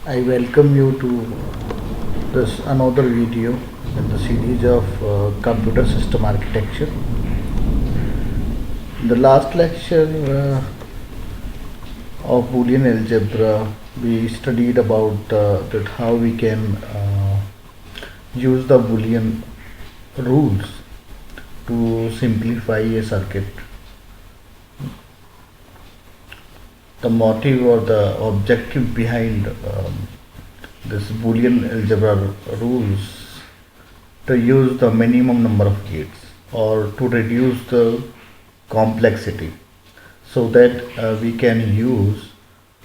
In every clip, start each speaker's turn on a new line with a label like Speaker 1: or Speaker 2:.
Speaker 1: I welcome you to this another video in the series of computer system architecture. In the last lecture of Boolean algebra, we studied about that how we can use the Boolean rules to simplify a circuit. The motive or the objective behind this Boolean algebra rules to use the minimum number of gates or to reduce the complexity so that we can use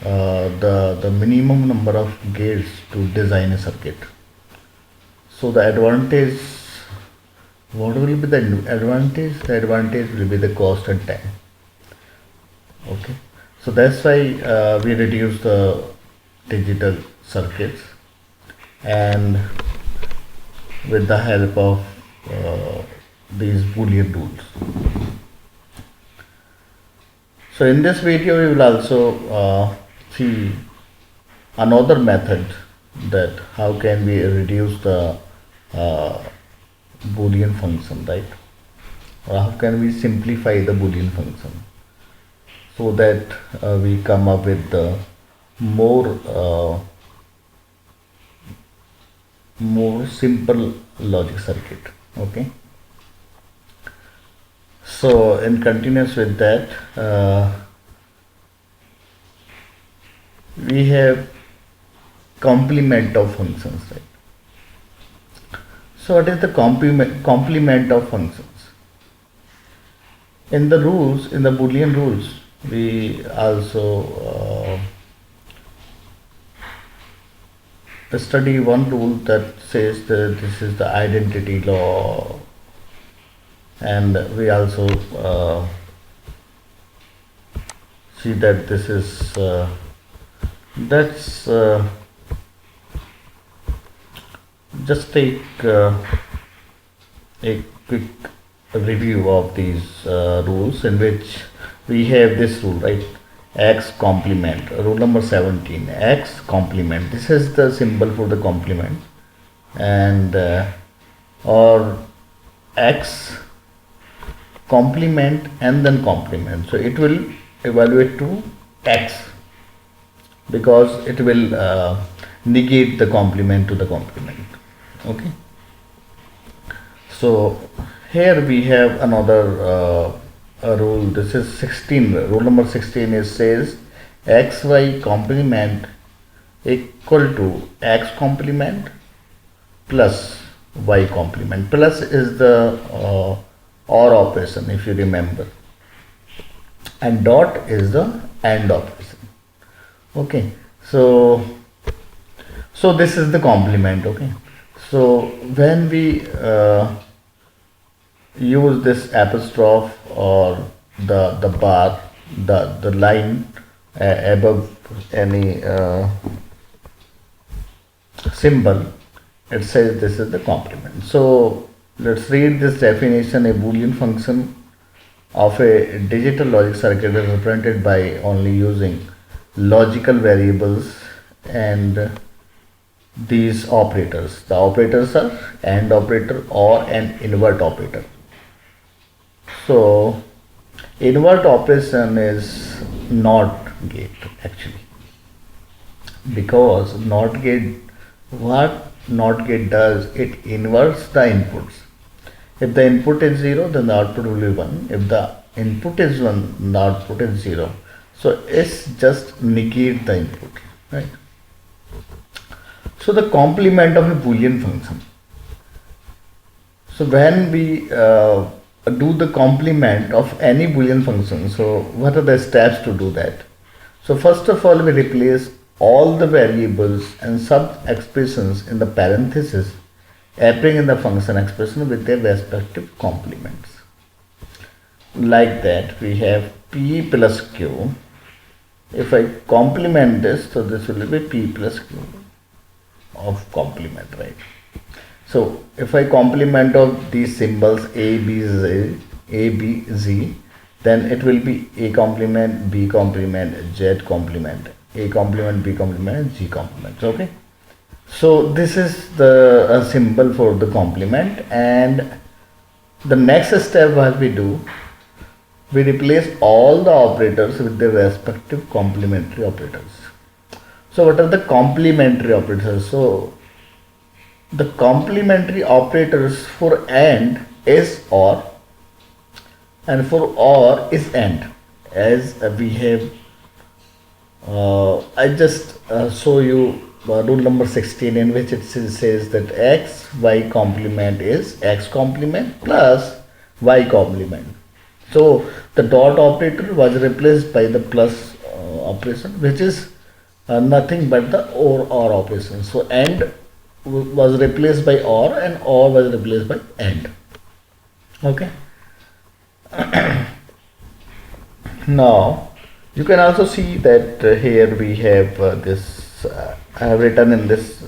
Speaker 1: the minimum number of gates to design a circuit. So the advantage, what will be the advantage? The advantage will be the cost and time. Okay, so that's why we reduce the digital circuits and with the help of these Boolean rules. So in this video we will also see another method that how can we reduce the Boolean function, right? Or how can we simplify the Boolean function so that we come up with the more simple logic circuit. Okay, so in continuous with that we have complement of functions, right? So what is the complement of functions? In the rules, in the Boolean rules, we also study one rule that says that this is the identity law, and we also see that this is that's just take a quick review of these rules, in which we have this rule, right? X complement, rule number 17, X complement. This is the symbol for the complement, and or X complement and then complement. So it will evaluate to X because it will negate the complement to the complement. Okay, so here we have another rule. This is 16. Rule number 16 is says xy complement equal to x complement plus y complement. Plus is the OR operation, if you remember, and dot is the AND operation. Okay, so this is the complement. Okay, so when we use this apostrophe or the bar, the line above any symbol, it says this is the complement. So let's read this definition. A Boolean function of a digital logic circuit is represented by only using logical variables and these operators. The operators are AND operator or an invert operator. So invert operation is NOT gate actually, because NOT gate, what NOT gate does, it inverts the inputs. If the input is 0, then the output will be 1. If the input is 1, the output is 0. So it's just negate the input, right? So the complement of a Boolean function. So when we do the complement of any Boolean function, so what are the steps to do that? So first of all, we replace all the variables and sub expressions in the parenthesis appearing in the function expression with their respective complements. Like that, we have P plus Q. If I complement this, so this will be P plus Q of complement, right? So if I complement of these symbols A, B, Z, then it will be A complement, B complement, Z complement, A complement, B complement, and G complement. Okay. So this is the symbol for the complement, and the next step what we do, we replace all the operators with their respective complementary operators. So what are the complementary operators? So the complementary operators for AND is OR, and for OR is AND. As we have, I just show you rule number 16, in which it says that X Y complement is X complement plus Y complement. So the dot operator was replaced by the plus operation, which is nothing but the or operation. So AND was replaced by OR, and OR was replaced by AND. Okay. Now you can also see that here we have this, I have written in this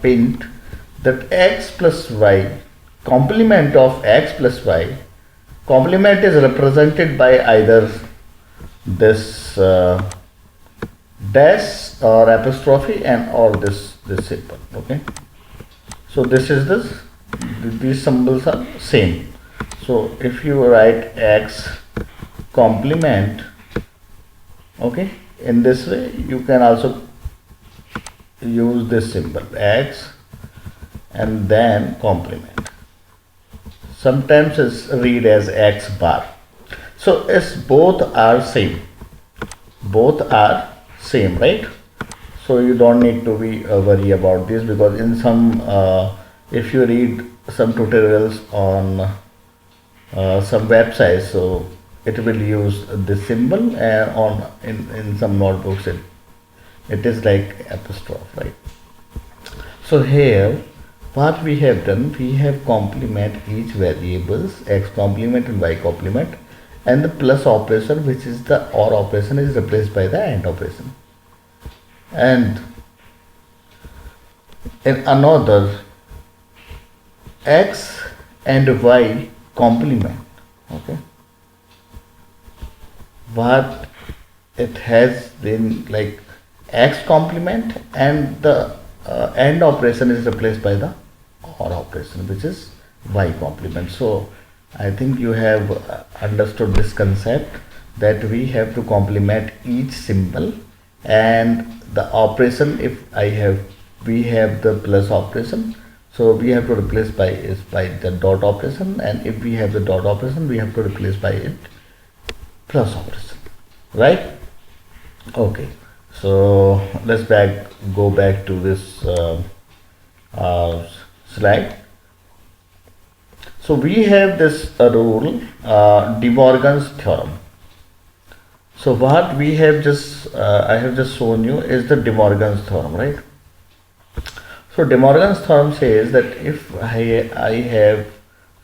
Speaker 1: print that X plus Y, complement of X plus Y, complement is represented by either this dash or apostrophe and or this symbol. Okay, so this is this, these symbols are same. So if you write X complement, okay, in this way you can also use this symbol X and then complement. Sometimes it's read as X bar. So it's both are same, right? So you don't need to be worry about this, because in some if you read some tutorials on some websites, so it will use this symbol, and on in some notebooks it is like apostrophe, right? So here what we have done, we have complement each variables X complement and Y complement, and the plus operation, which is the OR operation, is replaced by the AND operation. And in another, X and Y complement, okay, what it has been like X complement, and the AND operation is replaced by the OR operation, which is Y complement. So I think you have understood this concept, that we have to complement each symbol, and the operation, if we have the plus operation, so we have to replace by the dot operation, and if we have the dot operation, we have to replace by it plus operation, right? Okay, so let's go back to this slide. So we have this rule, De Morgan's theorem. So what we have just I have just shown you is the De Morgan's theorem, right? So De Morgan's theorem says that if I have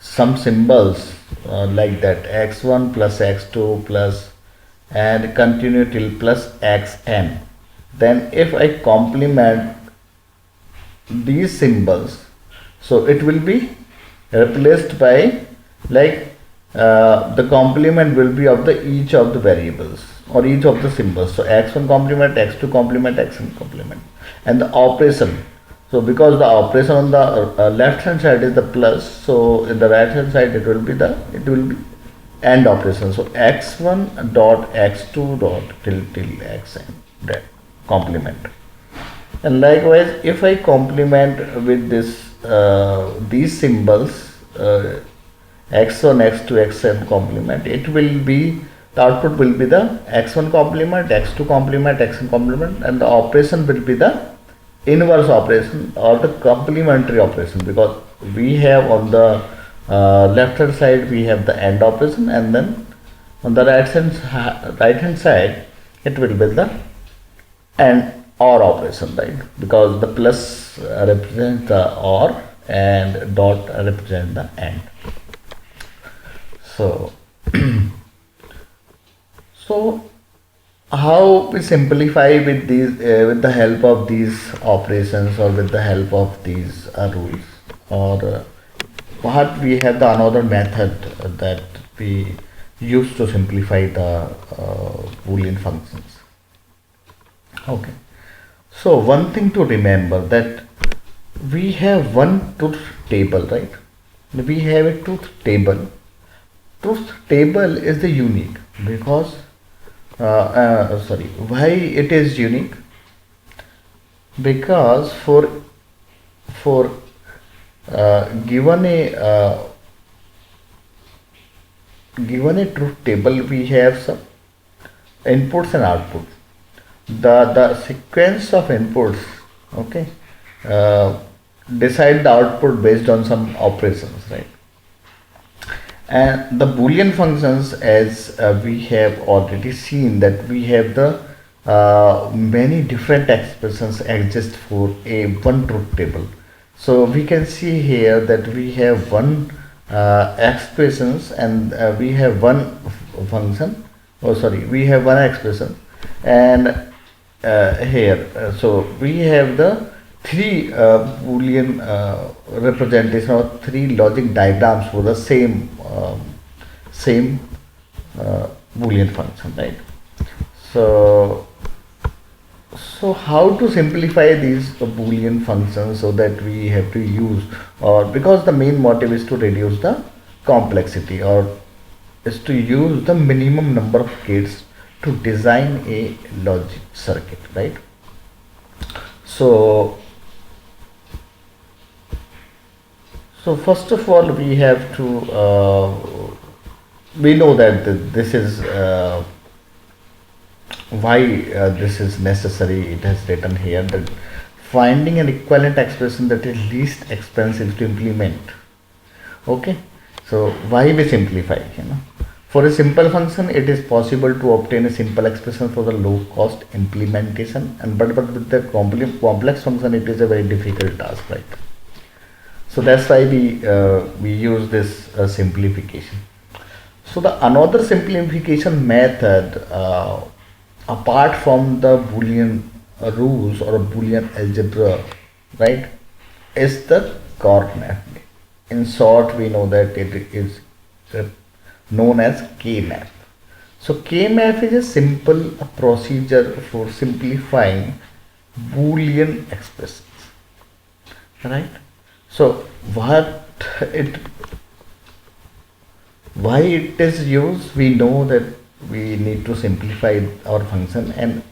Speaker 1: some symbols like that, x1 plus x2 plus, and continue till plus xn, then if I complement these symbols, so it will be replaced by like the complement will be of the each of the variables or each of the symbols. So x1 complement, x2 complement, xn complement, and the operation. So because the operation on the left hand side is the plus, so in the right hand side it will be AND operation. So x1 dot x2 dot till xn, that complement. And likewise, if I complement with this these symbols x1, x2, xn complement, it will be, the output will be the x1 complement, x2 complement, xn complement, and the operation will be the inverse operation or the complementary operation, because we have on the left hand side we have the AND operation, and then on the right hand side it will be the AND OR operation, right? Because the plus represents the OR and dot represent the AND. So so how we simplify with these with the help of these operations, or with the help of these rules, or what we have the another method that we use to simplify the Boolean functions. Okay. So one thing to remember that we have one truth table, right? We have a truth table. Truth table is the unique because sorry, why it is unique? Because for given a truth table, we have some inputs and outputs. The sequence of inputs, okay, uh, decide the output based on some operations, right? And the Boolean functions, as we have already seen, that we have the many different expressions exist for a one truth table. So we can see here that we have one expressions and we have one function. Oh, sorry, we have one expression, and here, so we have the three Boolean representation or three logic diagrams for the same Boolean function, right? So, so how to simplify these Boolean functions so that we have to use, or because the main motive is to reduce the complexity, or is to use the minimum number of gates to design a logic circuit, right? So, so first of all, we have to we know that this is why this is necessary. It has written here that finding an equivalent expression that is least expensive to implement. Okay, so why we simplify? For a simple function, it is possible to obtain a simple expression for the low cost implementation, and but with the complex function, it is a very difficult task, right? So that's why we use this simplification. So the another simplification method, apart from the Boolean rules or Boolean algebra, right, is the Karnaugh. In short, we know that it is known as K-map. So K-map is a simple procedure for simplifying Boolean expressions, right? So it why it is used, we know that we need to simplify our function and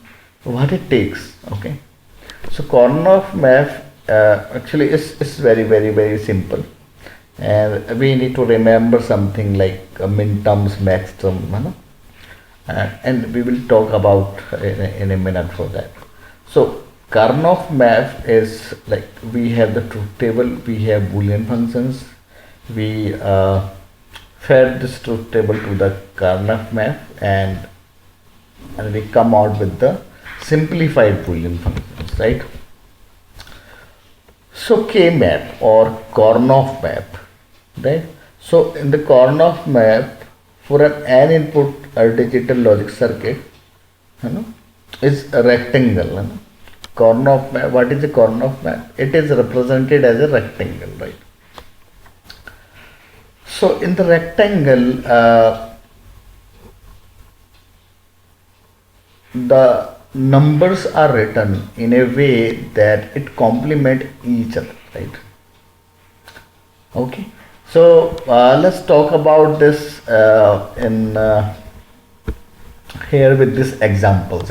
Speaker 1: what it takes. Okay, so Karnaugh map actually is very simple, and we need to remember something like min terms, max term, and we will talk about in a minute for that. So Karnaugh map is like we have the truth table, we have Boolean functions, we fed this truth table to the Karnaugh map, and we come out with the simplified Boolean functions, right? So K-map or Karnaugh map, right? So in the Karnaugh map, for an input digital logic circuit, is a rectangle. Karnaugh map. What is a Karnaugh map? It is represented as a rectangle, right? So in the rectangle, the numbers are written in a way that it complement each other, right? Okay. So let's talk about this in here with these examples.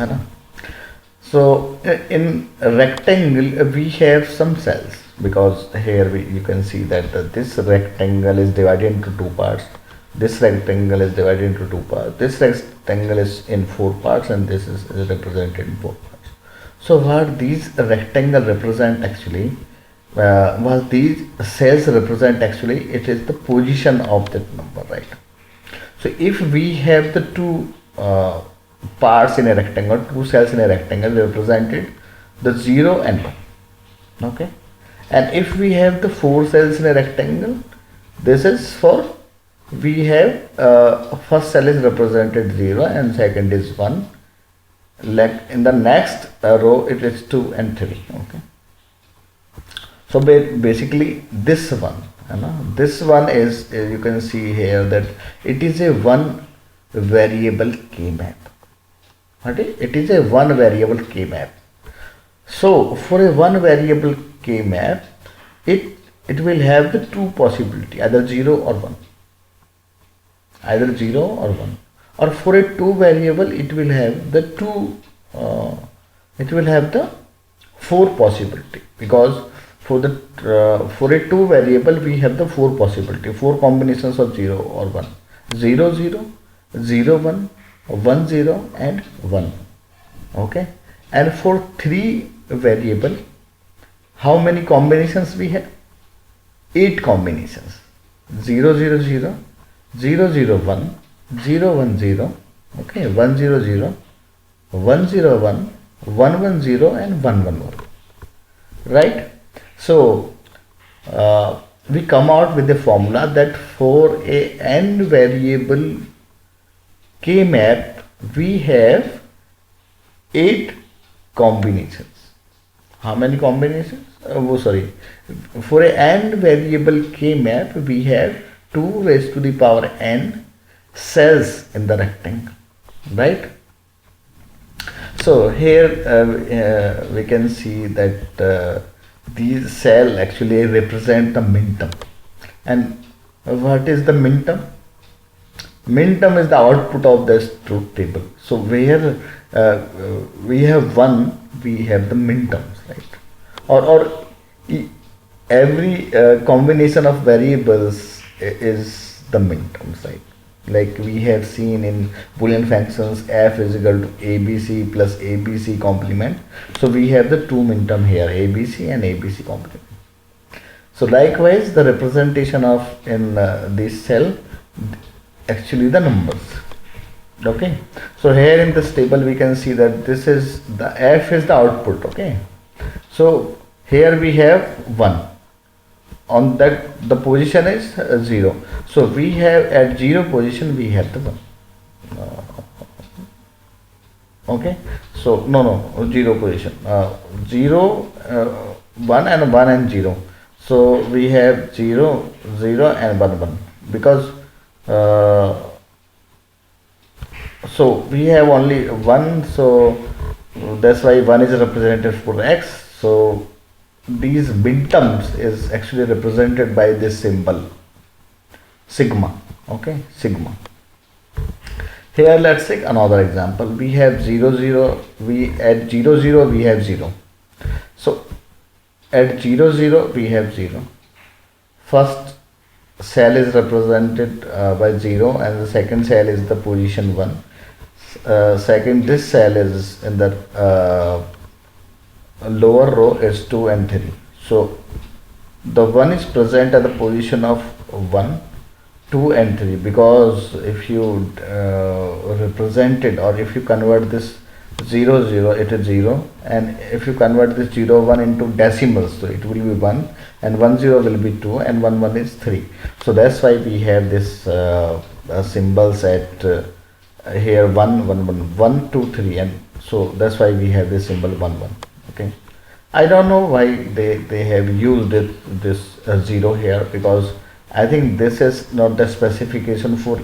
Speaker 1: So in a rectangle, we have some cells, because here you can see that this rectangle is divided into two parts. This rectangle is divided into two parts. This rectangle is in 4 parts, and this is represented in 4 parts. So what these rectangle represent actually, what these cells represent actually, it is the position of that number, right? So if we have the two parts in a rectangle, two cells in a rectangle represented the 0 and 1. Okay, and if we have the 4 cells in a rectangle, this is for, we have first cell is represented 0 and second is 1. Like in the next row it is 2 and 3. Okay, so basically this one, this one is, you can see here that it is a one variable K map. Okay, it is a one variable K map. So for a one variable K map, it will have the two possibility, either 0 or 1, either 0 or 1. Or for a two variable, it will have the it will have the four possibility, because for the for a two variable we have the four possibility, four combinations of 0 or 1, 0 0, 0 1, 1 0 and 1. Okay, and for three variable, how many combinations we have? 8 combinations: 0 0 0, 0 0 1, 0 1 0, okay, 1 0 0, 1 0 1, 1 1 0 and 1 1 1, right? So we come out with the formula that for a n variable K map we have 8 combinations. How many combinations? Sorry, for a n variable K map we have 2 raised to the power n cells in the rectangle, right? So here we can see that these cells actually represent the minterm. And what is the minterm? Minterm is the output of this truth table. So where we have 1, we have the minterms, right? Or every combination of variables is the minterms, right? Like we have seen in Boolean functions, f is equal to abc plus abc complement. So we have the two minterm here, abc and abc complement. So likewise, the representation of in this cell, actually the numbers. Okay, so here in this table we can see that this is the f is the output. Okay, so here we have 1, on that the position is 0, so we have at 0 position we have the 1. Okay, so no 0 position, 0 1 and 1 and 0, so we have 0 0 and 1 1, because so we have only 1, so that's why 1 is represented for x. So these minterms is actually represented by this symbol sigma. Okay, sigma. Here let's take another example. We have 0 0, we at 0 0 we have 0. So at 0 0 we have 0. First cell is represented by 0 and the second cell is the position 1. Second, this cell is in the lower row is 2 and 3. So the 1 is present at the position of 1, 2 and 3, because if you represent it, or if you convert this 0 0, it is 0, and if you convert this 0 1 into decimals, so it will be 1, and 1 0 will be 2, and 1 1 is 3. So that's why we have this symbols at here 1 1 1 1 2 3, and so that's why we have this symbol 1 1. Okay, I don't know why they have used this 0 here, because I think this is not the specification for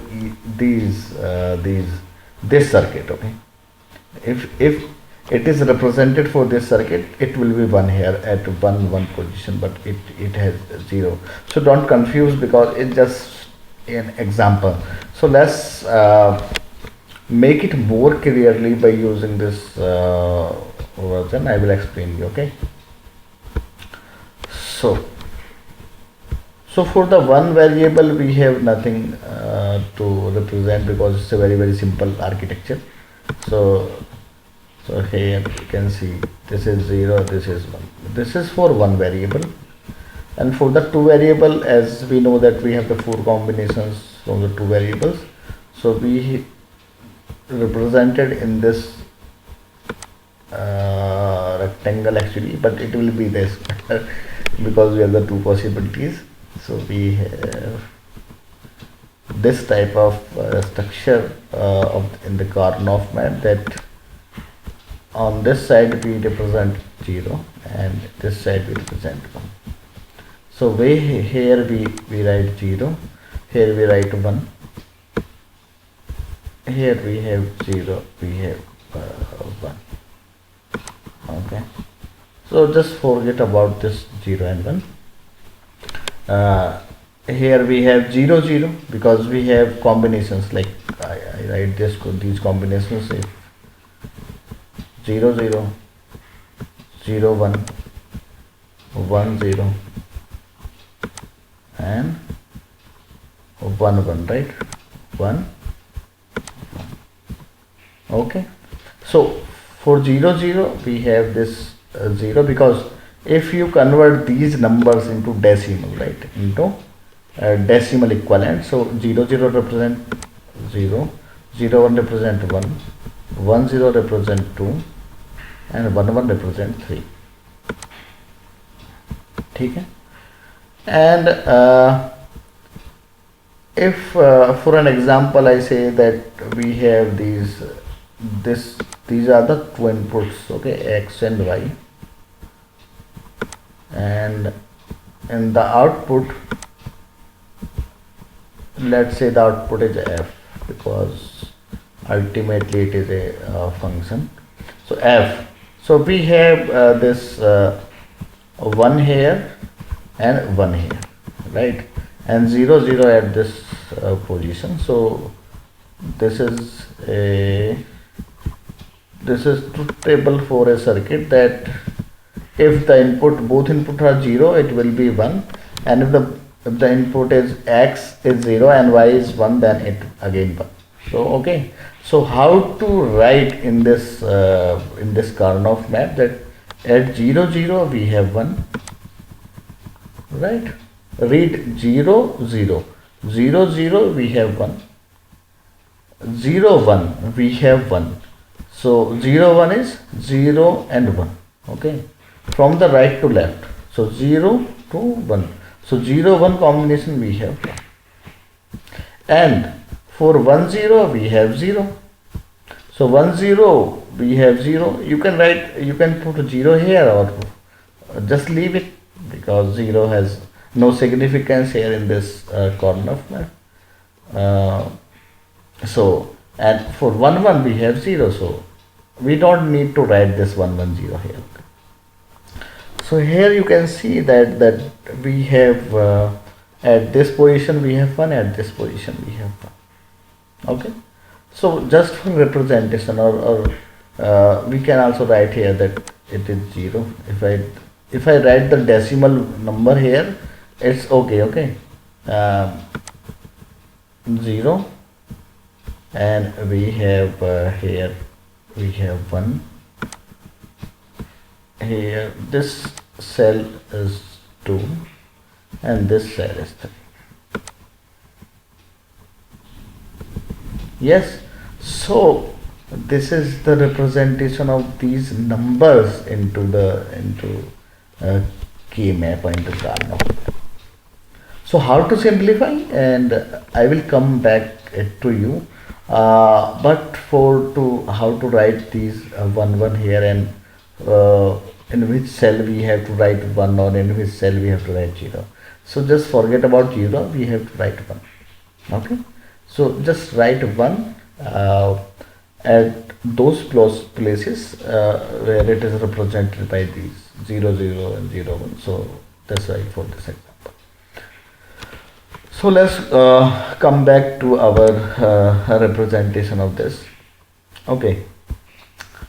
Speaker 1: this circuit. Okay, if it is represented for this circuit, it will be 1 here at 1 1 position, but it has 0. So don't confuse, because it's just an example. So let's make it more clearly by using this version. I will explain you. Okay, so for the one variable we have nothing to represent, because it's a very simple architecture. So here you can see this is 0, this is 1. This is for one variable, and for the two variable, as we know that we have the four combinations from the two variables, so we represented in this rectangle actually, but it will be this because we have the two possibilities. So we have this type of structure in the Karnaugh map, that on this side we represent 0 and this side we represent 1. So here we write 0, here we write 1, here we have 0, we have 1. Okay, so just forget about this 0 and 1. Here we have 0 0 because we have combinations, like I write these combinations. If 0 0 0 1 1 0 and 1 1, right? 1. Okay, so for 0 0 we have this 0, because if you convert these numbers into decimal, right, into decimal equivalent, so 0 0 represent 0, 0 1 represent 1, 1 0 represent 2 and 1 1 represent 3. ठीक है? And if for an example I say that we have these are the two inputs, okay, x and y, and in the output, let's say the output is f, because ultimately it is a function. So f, so we have this 1 here and 1 here, right, and 0 0 at this position. So this is truth table for a circuit, that if the both input are 0, it will be 1, and if the input is x is 0 and y is 1, then it again 1. So okay, so how to write in this Karnaugh map, that at 0 0 we have 1, right? Read 0 0 0 0 we have 1, 0 1 we have 1. So 0 1 is 0 and 1. Okay, from the right to left. So 0 to 1. So 0 1 combination we have 1. And for 1 0 we have 0. So 1 0 we have 0. You can put 0 here, or just leave it, because 0 has no significance here in this Karnaugh map. So, and for 1 1 we have 0, so we don't need to write this 1 1 0 here. So here you can see that we have at this position we have 1, at this position we have 1. Okay, so just for representation, or we can also write here that it is 0. If I write the decimal number here, it's okay. 0, and we have here we have 1. Here this cell is 2 and this cell is 3. Yes, so this is the representation of these numbers into K map, into Karnaugh. So how to simplify, and I will come back to you, but how to write these 1 1 here, and in which cell we have to write 1, or in which cell we have to write 0. So just forget about 0, we have to write 1. Okay, so just write 1 at those places where it is represented by these 0 0 and 0 1. So that's right for this example. So let's come back to our representation of this. Okay,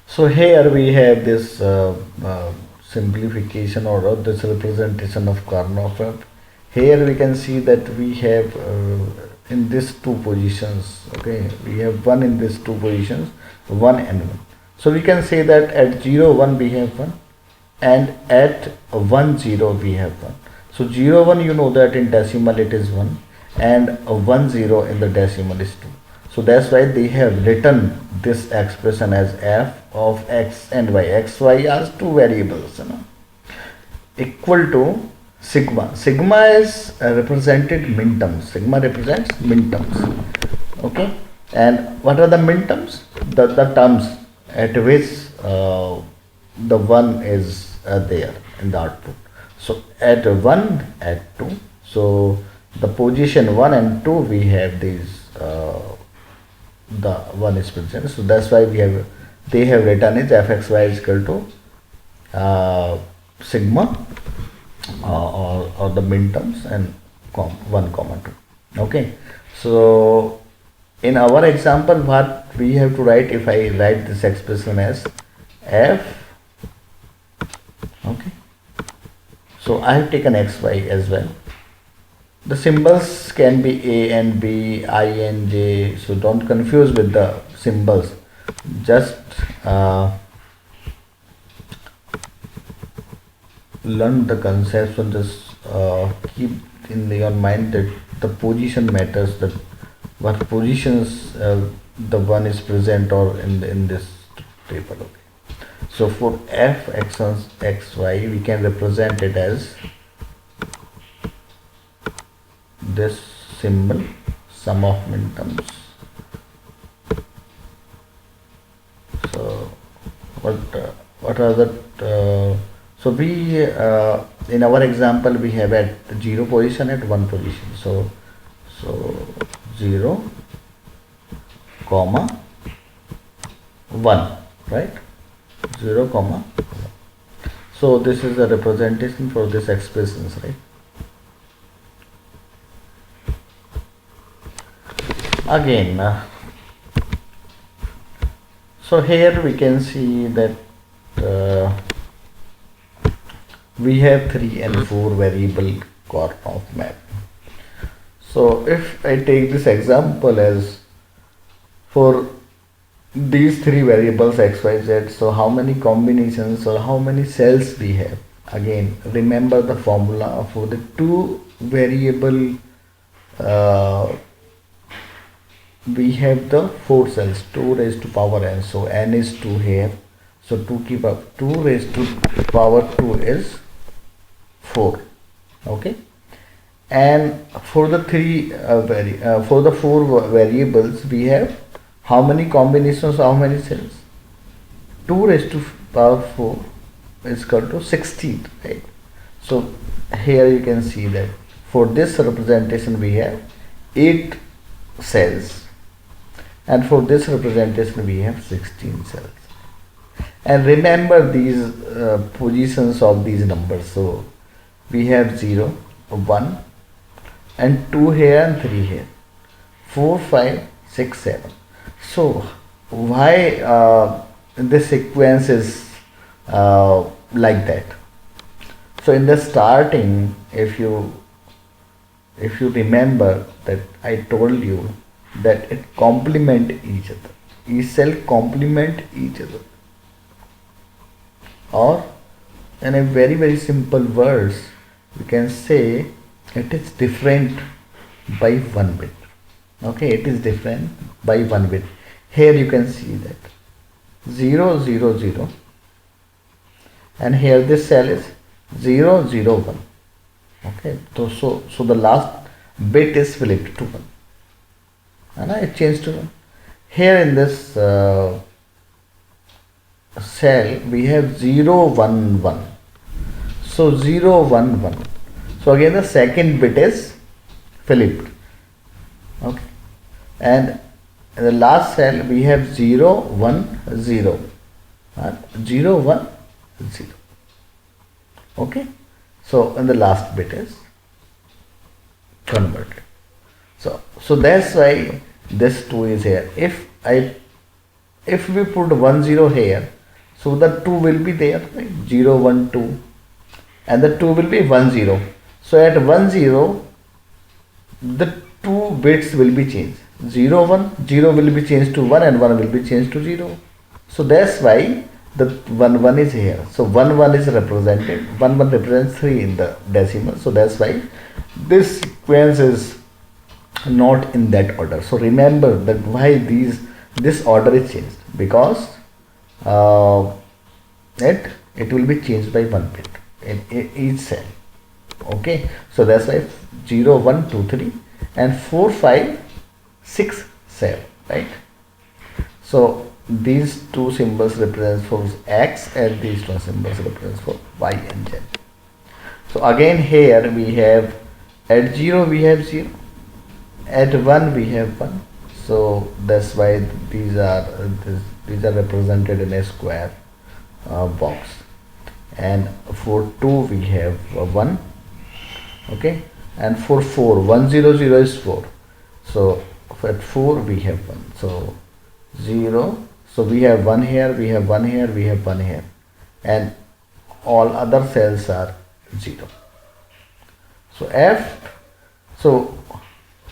Speaker 1: so here we have this simplification, or this representation of Karnaugh map. Here we can see that we have in these two positions, okay, we have 1 in these two positions, 1 and 1. So we can say that at 0 1 we have 1, and at 1 0 we have 1. So 0 1, you know that in decimal it is 1, and 1 0 in the decimal is 2. So that's why they have written this expression as f of x and y. X, y are two variables, equal to sigma. Sigma is represented minterms. Sigma represents minterms. Okay, and what are the minterms? The terms at which the 1 is there in the output. So at 1, at 2, so the position 1 and 2 we have these the 1 is present. So that's why we have they have written is fxy is equal to sigma or the minterms and 1 comma 2. Okay, so in our example what we have to write, if I write this expression as f, okay, so I have taken xy as well. The symbols can be a and b, I and j, so don't confuse with the symbols. Just learn the concepts and just keep in your mind that the position matters, that what positions the one is present or in this table. Okay. So for f x y we can represent it as this symbol, sum of minterms. So what are the so we in our example we have at 0 position, at 1 position, so 0 comma 1, right? 0 comma 1. So this is the representation for this expressions, right? Again so here we can see that we have 3 and 4 variable Karpov map. So if I take this example as for these 3 variables x, y, z, so how many combinations or how many cells we have? Again, remember the formula for the 2 variable we have the 4 cells, 2 raised to power n, so n is 2 here, so 2 raised to power 2 is 4. Okay, and for the 4 variables we have how many combinations, how many cells? 2 raised to power 4 is equal to 16, right? So here you can see that for this representation we have 8 cells, and for this representation we have 16 cells. And remember these positions of these numbers. So we have 0, 1 and 2 here and 3 here, 4, 5, 6, 7. So why this sequence is like that? So in the starting, if you remember that I told you that it complement each other, each cell complement each other, or in a very simple words we can say it is different by 1 bit. Okay, it is different by 1 bit. Here you can see that 0, 0, 0, and here this cell is 0, 0, 1. Okay, so the last bit is flipped to 1 and it changed to 1. Here in this cell we have 0, 1, 1. So 0, 1, 1. So again the second bit is flipped. Okay, and in the last cell we have 0, 1, 0 and 0, 1, 0. Okay, so and the last bit is converted. So that's why this 2 is here. If we put 1, 0 here, so the 2 will be there, right? 0, 1, 2, and the 2 will be 1, 0. So at 1, 0 the 2 bits will be changed. 0, 1, 0 will be changed to 1 and 1 will be changed to 0. So that's why the 1, 1 is here. So 1, 1 is represented. 1, 1 represents 3 in the decimal. So that's why this sequence is not in that order. So remember that why this order is changed, because it will be changed by 1 bit in each cell. Okay, so that's why 0, 1, 2, 3 and 4, 5, 6, 7, right? So these two symbols represent for x and these two symbols represent for y and z. So again here we have at 0 we have 0, at 1 we have 1. So that's why these are these are represented in a square box, and for 2 we have 1, okay, and for 4 1 0 0 is 4, so at 4 we have 1, so 0, so we have 1 here, we have 1 here, we have 1 here, and all other cells are 0. So so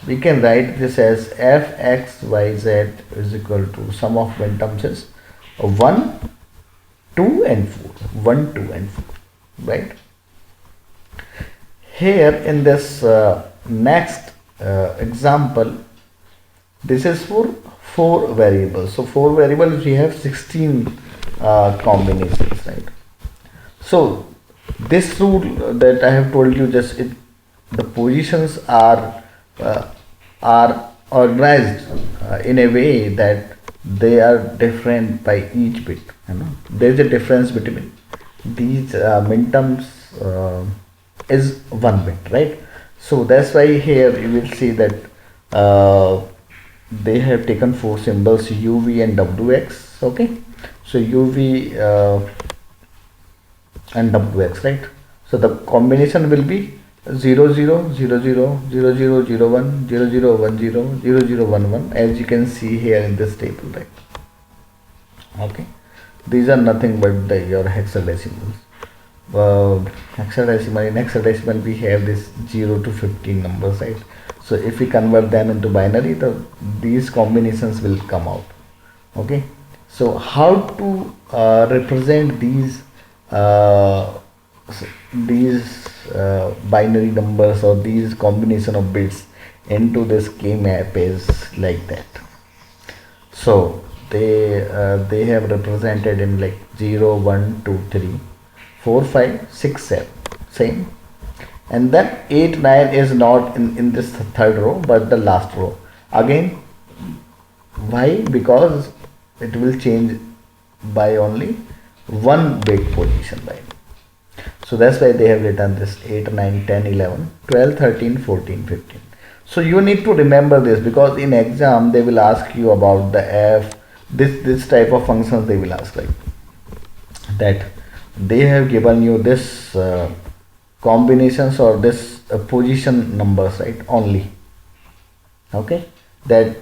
Speaker 1: we can write this as f x y z is equal to sum of minterms is 1 2 and 4, 1 2 and 4, right? Here in this next example, this is for 4 variables. So 4 variables, we have 16 combinations, right? So this rule that I have told you, just the positions are organized in a way that they are different by each bit. There is a difference between these minterms is 1 bit, right? So that's why here you will see that they have taken 4 symbols UV and WX, okay? So UV and WX, right? So the combination will be 0 0 0 0 0 0 0 1 0 0 1 0 0 0 1 1, as you can see here in this table, right? Okay, these are nothing but your hexadecimals. Hexadecimal, in hexadecimal we have this 0 to 15 numbers, right? So if we convert them into binary, these combinations will come out. Okay, so how to represent these binary numbers or these combination of bits into this K map is like that. So they have represented in like 0 1 2 3 4 5 6 7, same, and then 8 9 is not in this third row but the last row again. Why? Because it will change by only 1 bit position, right? So that's why they have written this 8 9 10 11 12 13 14 15. So you need to remember this, because in exam they will ask you about the f, this type of functions they will ask, like that they have given you this combinations or this position numbers, right, only. Okay, that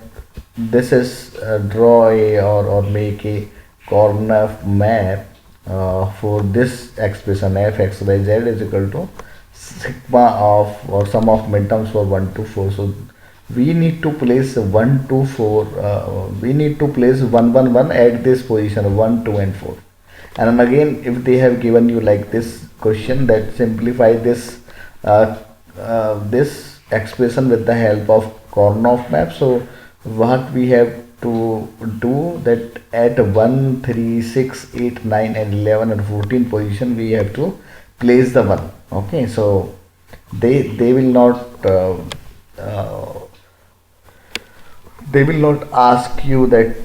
Speaker 1: this is draw a or make a Karnaugh map for this expression f x y z is equal to sigma of or sum of minterms for 1 to 4. So we need to place 1 to 4, we need to place 1 1 1 at this position 1 2 and 4. And again, if they have given you like this question that simplify this this expression with the help of Karnaugh map, so what we have to do that at 1 3 6 8 9 and 11 and 14 position we have to place the 1. Okay, so they will not ask you that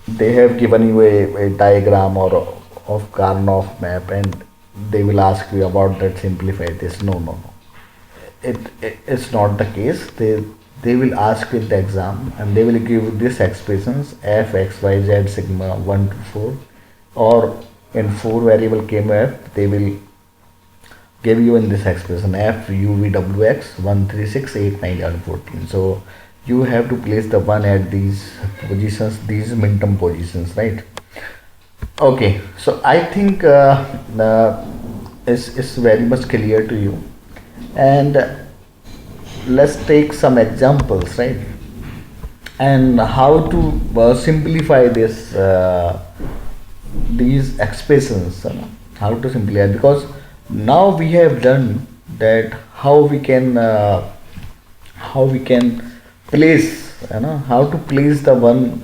Speaker 1: they have given you a diagram or of Karnaugh map and they will ask you about that, simplify this. No, it's not the case. They will ask in the exam and they will give this expressions f x y z sigma 1 to 4, or in 4 variable K map they will give you in this expression f u v w x 1 3 6 8 9 11 14. So you have to place the 1 at these positions, these minterm positions, right? Okay, so I think it's very much clear to you, and let's take some examples, right? And how to simplify this these expressions, how to simplify, because now we have done that how we can place, how to place the one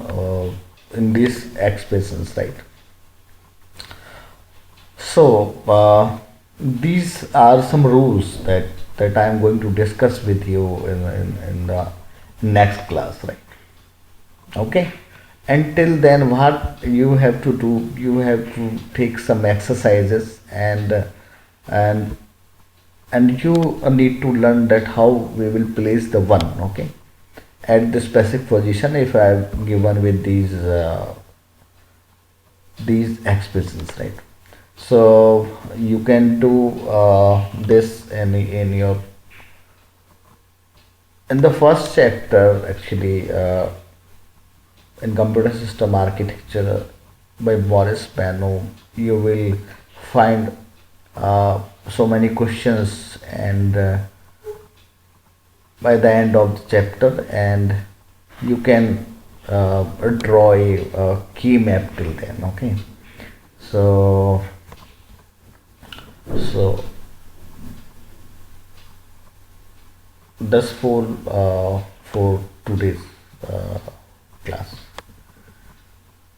Speaker 1: in these expressions, right? So these are some rules that I am going to discuss with you in the next class, right? Okay, until then what you have to do, you have to take some exercises and you need to learn that how we will place the 1, okay, at the specific position if I have given with these these expressions, right? So you can do this in your in the first chapter actually, in computer system architecture by Boris Pano, you will find so many questions, and by the end of the chapter, and you can draw a key map till then. Okay, so so that's for today's uh, class.